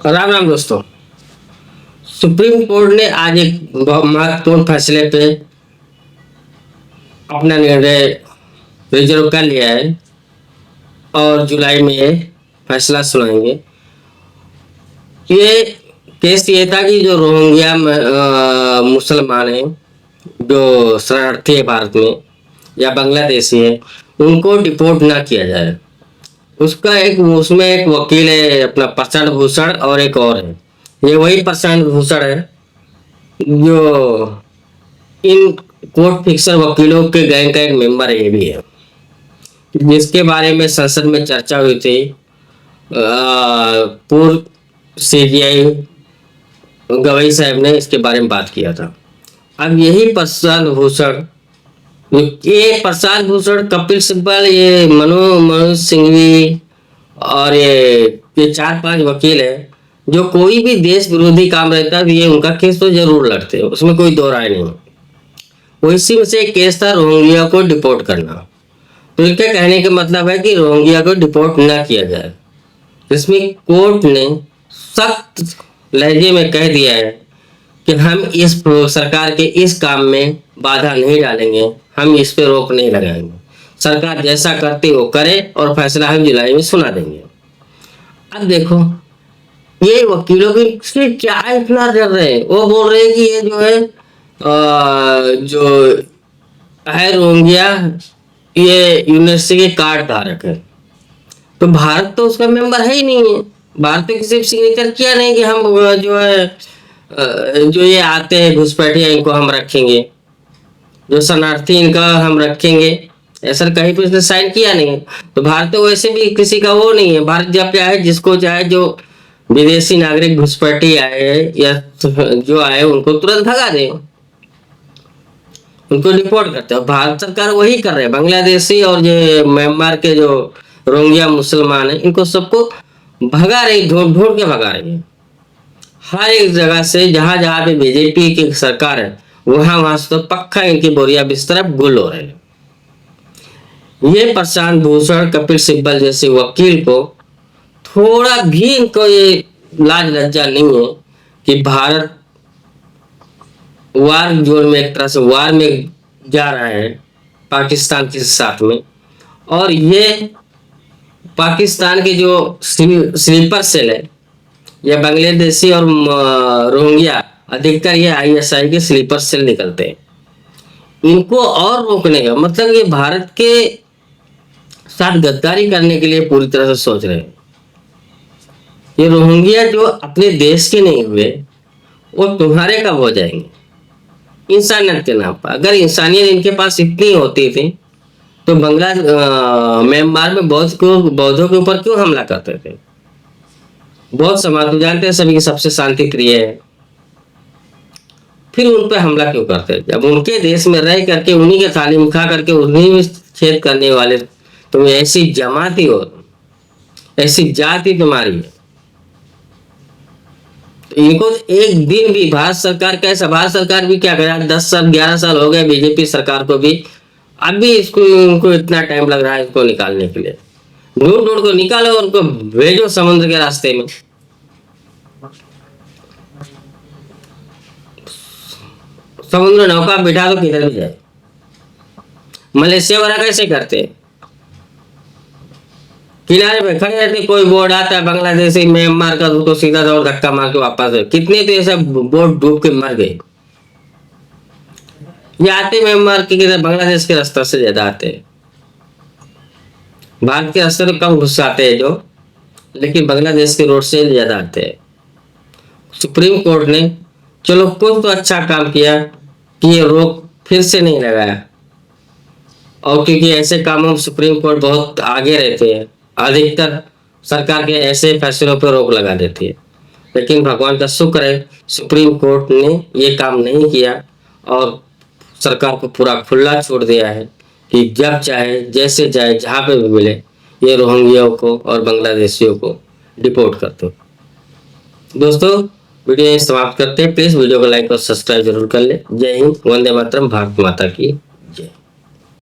राम राम दोस्तों। Supreme court ने आज एक बहुत महत्वपूर्ण फैसले पे अपना निर्णय रिजर्व कर लिया है और जुलाई में ये फैसला सुनाएंगे। ये केस ये था कि जो रोहिंग्या मुसलमान हैं, जो शरणार्थी है भारत में या बांग्लादेशी है, उनको डिपोर्ट ना किया जाए। उसका एक उसमें एक वकील है अपना प्रशांत भूषण, और एक और है, ये वही प्रशांत भूषण है जो इन कोर्ट फिक्सर वकीलों के गैंग का एक मेंबर है। ये भी है जिसके बारे में संसद में चर्चा हुई थी। पूर्व सीजीआई गवई साहब ने इसके बारे में बात किया था। अब यही प्रशांत भूषण, कपिल सिब्बल, ये मनोज सिंघवी और ये 4-5 वकील है जो कोई भी देश विरोधी काम रहता है ये उनका केस तो जरूर लड़ते हैं, उसमें कोई दो राय नहीं। वो इसी में से एक केस था रोहिंग्या को डिपोर्ट करना। तो इनके कहने का मतलब है कि रोहिंग्या को डिपोर्ट ना किया जाए, जिसमें कोर्ट ने सख्त लहजे में कह दिया है कि हम इस सरकार के इस काम में बाधा नहीं डालेंगे, हम इस पे रोक नहीं लगाएंगे। सरकार जैसा करती वो करे और फैसला हम जुलाई में सुना देंगे। अब देखो ये वकीलों की क्या इतना डर रहे हैं। वो बोल रहे हैं कि ये जो है जो है रोहिंग्या ये यूनिवर्सिटी के कार्ड धारक है, तो भारत तो उसका मेंबर है ही नहीं है। भारत तो किसी सिग्नेचर किया नहीं कि हम जो है जो ये आते हैं घुसपैठिया इनको हम रखेंगे, जो शरणार्थी इनका हम रखेंगे, ऐसा कहीं पर इसने साइन किया नहीं। तो भारत तो वैसे भी किसी का वो नहीं है। भारत जब चाहे जिसको चाहे, जो विदेशी नागरिक घुसपैठी आए या जो आए उनको तुरंत भगा दे, उनको रिपोर्ट करते हैं। भारत सरकार वही कर रहे हैं। बांग्लादेशी और जो म्यांमार के जो रोहिंग्या मुसलमान है इनको सबको भगा रही, ढूंढ ढूंढ के भगा रही है। हर एक जगह से जहां जहां पे बीजेपी की सरकार है वहां वहां से तो पक्का इनकी बोरिया बिस्तर गुल हो रहे हैं। ये प्रशांत भूषण, कपिल सिब्बल जैसे वकील को थोड़ा भी इनको ये लाज लज्जा नहीं है कि भारत वार जोन में, एक तरह से वार में जा रहा है पाकिस्तान के साथ में। और ये पाकिस्तान के जो स्लीपर सेल है या बांग्लादेशी और रोहिंग्या, अधिकतर ये आईएसआई के स्लीपर सेल निकलते हैं। इनको और रोकने का मतलब ये भारत के साथ गद्दारी करने के लिए पूरी तरह से सोच रहे हैं। ये रोहिंग्या जो अपने देश के नहीं हुए वो तुम्हारे कब हो जाएंगे इंसानियत के नाम पर। अगर इंसानियत इनके पास इतनी होती थी तो म्यांमार में बौद्धों के ऊपर क्यों हमला करते थे। बौद्ध समाज तो जानते हैं सभी की सबसे शांति प्रिय है, फिर उन पर हमला क्यों करते थे? जब उनके देश में रह करके उन्हीं के तालीम खा करके उन्हीं में छेद करने वाले तुम ऐसी जमाती हो, ऐसी जाति तुम्हारी है। तो इनको एक दिन भी भारत सरकार भारत सरकार भी क्या करे, 10 साल 11 साल हो गए बीजेपी सरकार को भी, अभी उनको इतना टाइम लग रहा है इसको निकालने के लिए। ढूंढ ढूंढ को निकालो, उनको भेजो समुद्र के रास्ते में। समुद्र नौका बिठा दो किधर भी जाए। मलेशिया वाला कैसे करते हैं, किनारे पे खड़े रहते, कोई बोर्ड आता है बांग्लादेशी म्यांमार का, उसको सीधा दौड़ धक्का मार के वापस है। कितने तो ऐसा बोर्ड डूब के मर गए। ये आते म्यांमार के बांग्लादेश के रास्ते से ज्यादा आते हैं। भारत के रास्ते तो कम घुसाते हैं जो, लेकिन बांग्लादेश के रोड से ज्यादा आते हैं। सुप्रीम कोर्ट ने चलो कुछ तो अच्छा काम किया कि ये रोक फिर से नहीं लगाया, और क्योंकि ऐसे कामों में सुप्रीम कोर्ट बहुत आगे रहते हैं, अधिकतर सरकार के ऐसे फैसलों पर रोक लगा देती है। लेकिन भगवान का शुक्र है सुप्रीम कोर्ट ने ये काम नहीं किया और सरकार को पूरा खुला छोड़ दिया है कि जब चाहे जैसे चाहे जहाँ पे भी मिले ये रोहिंग्याओं को और बांग्लादेशियों को डिपोर्ट करते हैं। दोस्तों वीडियो समाप्त करते हैं। प्लीज वीडियो को लाइक और सब्सक्राइब जरूर कर ले। जय हिंद, वंदे मातरम, भारत माता की।